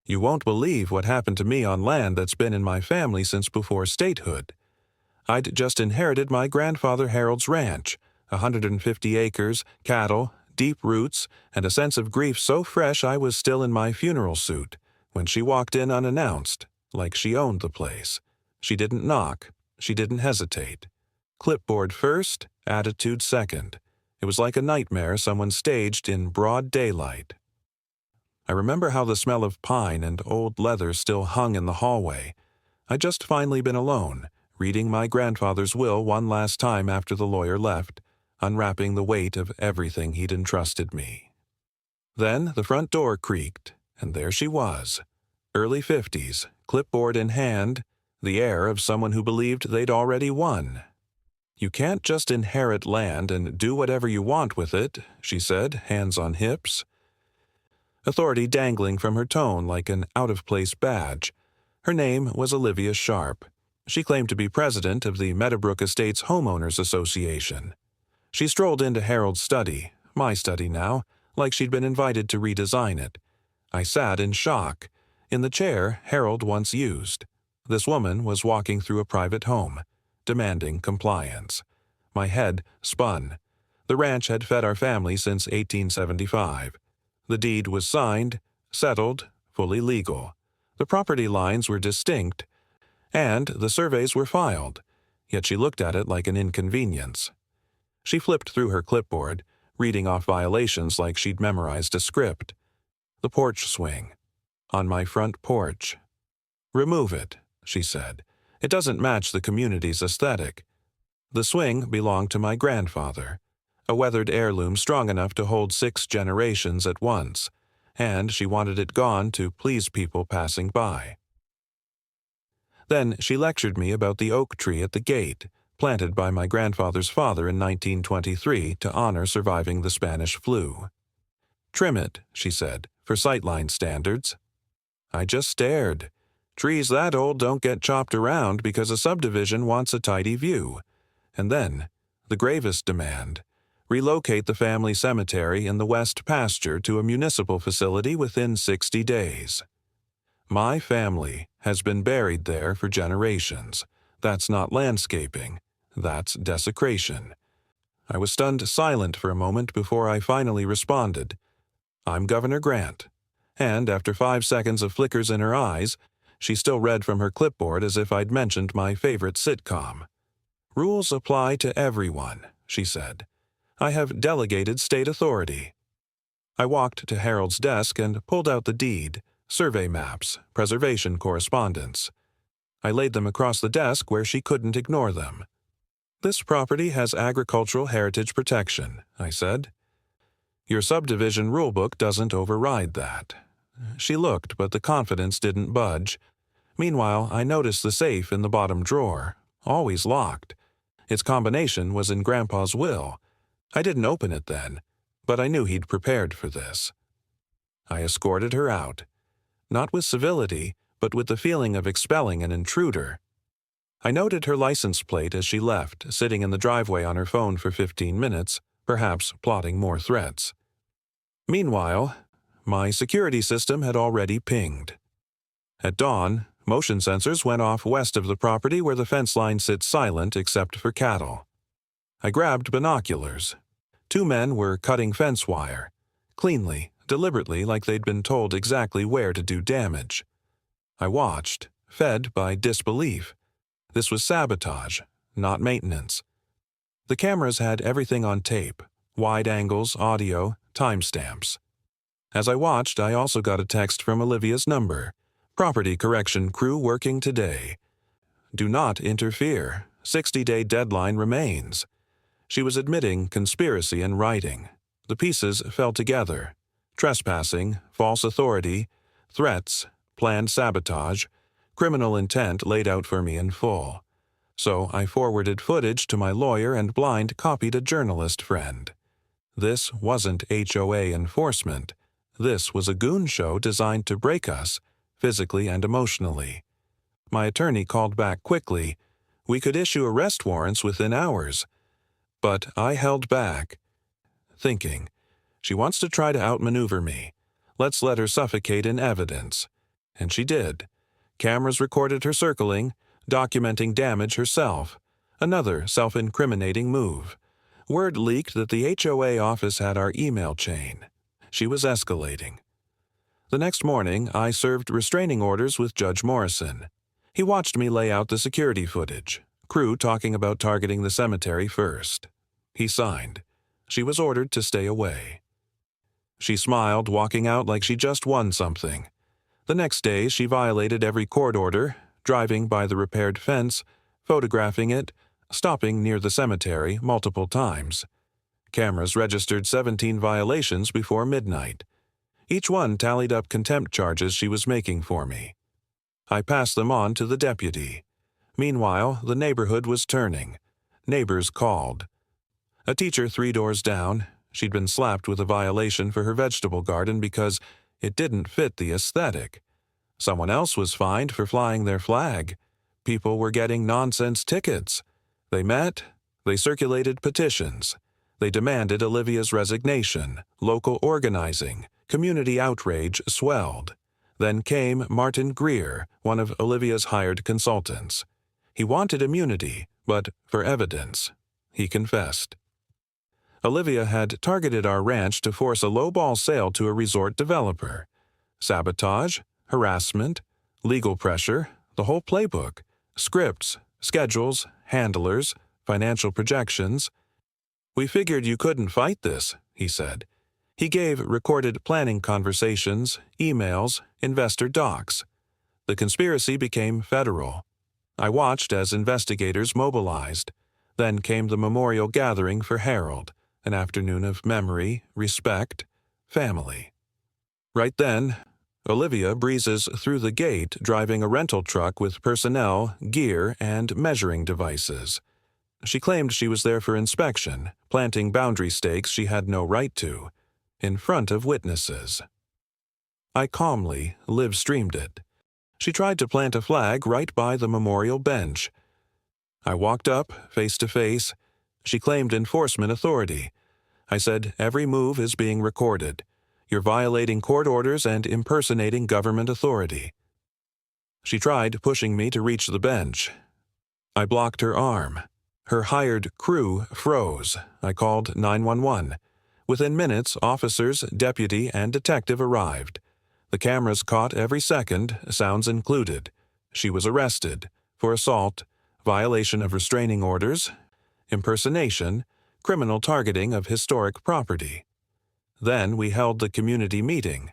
You won't believe what happened to me on land that's been in my family since before statehood. I'd just inherited my grandfather Harold's ranch, 150 acres, cattle, deep roots, and a sense of grief so fresh I was still in my funeral suit when she walked in unannounced, like she owned the place. She didn't knock. She didn't hesitate. Clipboard first, attitude second. It was like a nightmare someone staged in broad daylight. I remember how the smell of pine and old leather still hung in the hallway. I'd just finally been alone, reading my grandfather's will one last time after the lawyer left, unwrapping the weight of everything he'd entrusted me. Then the front door creaked, and there she was, early 50s, clipboard in hand, the air of someone who believed they'd already won. "You can't just inherit land and do whatever you want with it," she said, hands on hips. Authority dangling from her tone like an out-of-place badge. Her name was Olivia Sharp. She claimed to be president of the Meadowbrook Estates Homeowners Association. She strolled into Harold's study, my study now, like she'd been invited to redesign it. I sat in shock, in the chair Harold once used. This woman was walking through a private home, demanding compliance. My head spun. The ranch had fed our family since 1875. The deed was signed, settled, fully legal. The property lines were distinct, and the surveys were filed, yet she looked at it like an inconvenience. She flipped through her clipboard, reading off violations like she'd memorized a script. The porch swing. On my front porch. "Remove it," she said. "It doesn't match the community's aesthetic." The swing belonged to my grandfather, a weathered heirloom strong enough to hold 6 generations at once, and she wanted it gone to please people passing by. Then she lectured me about the oak tree at the gate, planted by my grandfather's father in 1923 to honor surviving the Spanish flu. "Trim it," she said, "for sightline standards." I just stared. Trees that old don't get chopped around because a subdivision wants a tidy view. And then, the gravest demand: relocate the family cemetery in the west pasture to a municipal facility within 60 days. My family has been buried there for generations. That's not landscaping. That's desecration. I was stunned silent for a moment before I finally responded. "I'm Governor Grant." And after 5 seconds of flickers in her eyes, she still read from her clipboard as if I'd mentioned my favorite sitcom. "Rules apply to everyone," she said. "I have delegated state authority." I walked to Harold's desk and pulled out the deed, survey maps, preservation correspondence. I laid them across the desk where she couldn't ignore them. "This property has agricultural heritage protection," I said. "Your subdivision rulebook doesn't override that." She looked, but the confidence didn't budge. Meanwhile, I noticed the safe in the bottom drawer, always locked. Its combination was in Grandpa's will. I didn't open it then, but I knew he'd prepared for this. I escorted her out, not with civility, but with the feeling of expelling an intruder. I noted her license plate as she left, sitting in the driveway on her phone for 15 minutes, perhaps plotting more threats. Meanwhile, my security system had already pinged. At dawn, motion sensors went off west of the property where the fence line sits silent except for cattle. I grabbed binoculars. 2 men were cutting fence wire, cleanly, deliberately, like they'd been told exactly where to do damage. I watched, fed by disbelief. This was sabotage, not maintenance. The cameras had everything on tape: wide angles, audio, timestamps. As I watched, I also got a text from Olivia's number. "Property correction crew working today. Do not interfere. 60-day deadline remains." She was admitting conspiracy in writing. The pieces fell together: trespassing, false authority, threats, planned sabotage, criminal intent laid out for me in full. So I forwarded footage to my lawyer and blind copied a journalist friend. This wasn't HOA enforcement. This was a goon show designed to break us, physically and emotionally. My attorney called back quickly. We could issue arrest warrants within hours. But I held back, thinking, she wants to try to outmaneuver me. Let's let her suffocate in evidence. And she did. Cameras recorded her circling, documenting damage herself. Another self-incriminating move. Word leaked that the HOA office had our email chain. She was escalating. The next morning, I served restraining orders with Judge Morrison. He watched me lay out the security footage, crew talking about targeting the cemetery first. He signed. She was ordered to stay away. She smiled, walking out like she just won something. The next day, she violated every court order, driving by the repaired fence, photographing it, stopping near the cemetery multiple times. Cameras registered 17 violations before midnight. Each one tallied up contempt charges she was making for me. I passed them on to the deputy. Meanwhile, the neighborhood was turning. Neighbors called. A teacher 3 doors down, she'd been slapped with a violation for her vegetable garden because it didn't fit the aesthetic. Someone else was fined for flying their flag. People were getting nonsense tickets. They met. They circulated petitions. They demanded Olivia's resignation. Local organizing. Community outrage swelled. Then came Martin Greer, one of Olivia's hired consultants. He wanted immunity, but for evidence. He confessed. Olivia had targeted our ranch to force a lowball sale to a resort developer. Sabotage, harassment, legal pressure, the whole playbook. Scripts, schedules, handlers, financial projections. "We figured you couldn't fight this," he said. He gave recorded planning conversations, emails, investor docs. The conspiracy became federal. I watched as investigators mobilized. Then came the memorial gathering for Harold, an afternoon of memory, respect, family. Right then, Olivia breezes through the gate driving a rental truck with personnel, gear, and measuring devices. She claimed she was there for inspection, planting boundary stakes she had no right to, in front of witnesses. I calmly live-streamed it. She tried to plant a flag right by the memorial bench. I walked up, face to face. She claimed enforcement authority. I said, "Every move is being recorded. You're violating court orders and impersonating government authority." She tried pushing me to reach the bench. I blocked her arm. Her hired crew froze. I called 911. Within minutes, officers, deputy, and detective arrived. The cameras caught every second, sounds included. She was arrested for assault, violation of restraining orders, impersonation, criminal targeting of historic property. Then we held the community meeting.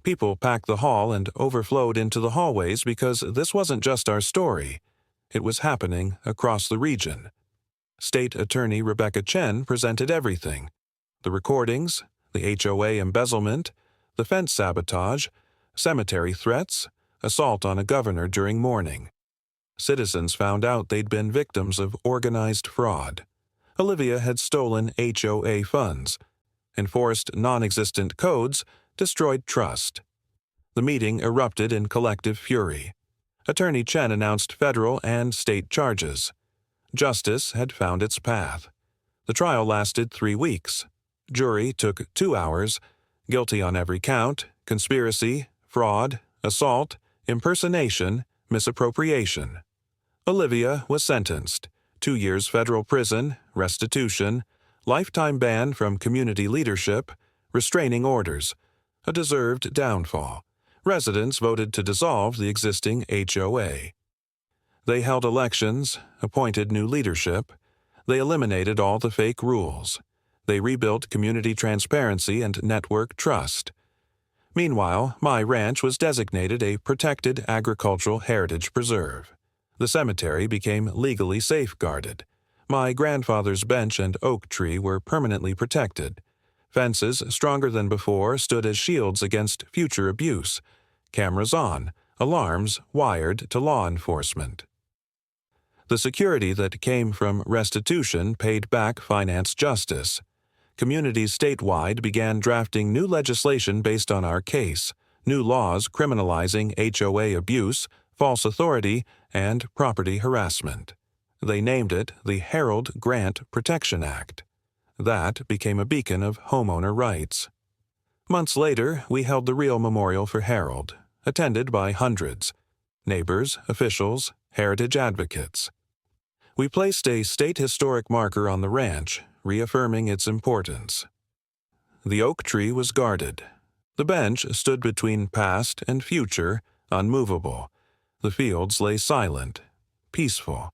People packed the hall and overflowed into the hallways because this wasn't just our story. It was happening across the region. State Attorney Rebecca Chen presented everything: the recordings, the HOA embezzlement, the fence sabotage, cemetery threats, assault on a governor during mourning. Citizens found out they'd been victims of organized fraud. Olivia had stolen HOA funds, enforced non-existent codes, destroyed trust. The meeting erupted in collective fury. Attorney Chen announced federal and state charges. Justice had found its path. The trial lasted 3 weeks. Jury took 2 hours. Guilty on every count: conspiracy, fraud, assault, impersonation, misappropriation. Olivia was sentenced: 2 years federal prison, restitution, lifetime ban from community leadership, restraining orders, a deserved downfall. Residents voted to dissolve the existing HOA. They held elections, appointed new leadership. They eliminated all the fake rules. They rebuilt community transparency and network trust. Meanwhile, my ranch was designated a protected agricultural heritage preserve. The cemetery became legally safeguarded. My grandfather's bench and oak tree were permanently protected. Fences, stronger than before, stood as shields against future abuse. Cameras on, alarms wired to law enforcement. The security that came from restitution paid back finance justice. Communities statewide began drafting new legislation based on our case, new laws criminalizing HOA abuse, false authority, and property harassment. They named it the Harold Grant Protection Act. That became a beacon of homeowner rights. Months later, we held the real memorial for Harold. attended by hundreds, neighbors, officials, heritage advocates. We placed a state historic marker on the ranch, reaffirming its importance. The oak tree was guarded. The bench stood between past and future, unmovable. The fields lay silent, peaceful.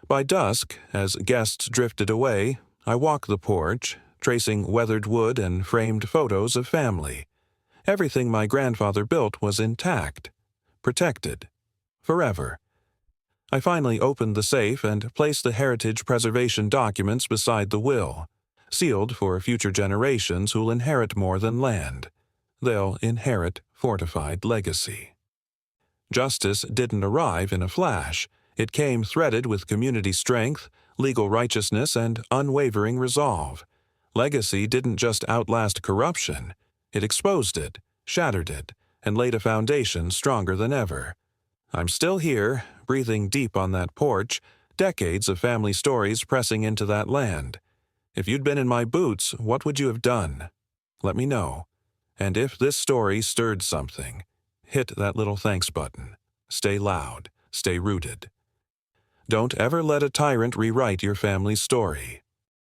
By dusk, as guests drifted away, I walked the porch, tracing weathered wood and framed photos of family. Everything my grandfather built was intact, protected, forever. I finally opened the safe and placed the heritage preservation documents beside the will, sealed for future generations who'll inherit more than land. They'll inherit fortified legacy. Justice didn't arrive in a flash. It came threaded with community strength, legal righteousness, and unwavering resolve. Legacy didn't just outlast corruption. It exposed it, shattered it, and laid a foundation stronger than ever. I'm still here, breathing deep on that porch, decades of family stories pressing into that land. If you'd been in my boots, what would you have done? Let me know. And if this story stirred something, hit that little thanks button. Stay loud, stay rooted. Don't ever let a tyrant rewrite your family's story.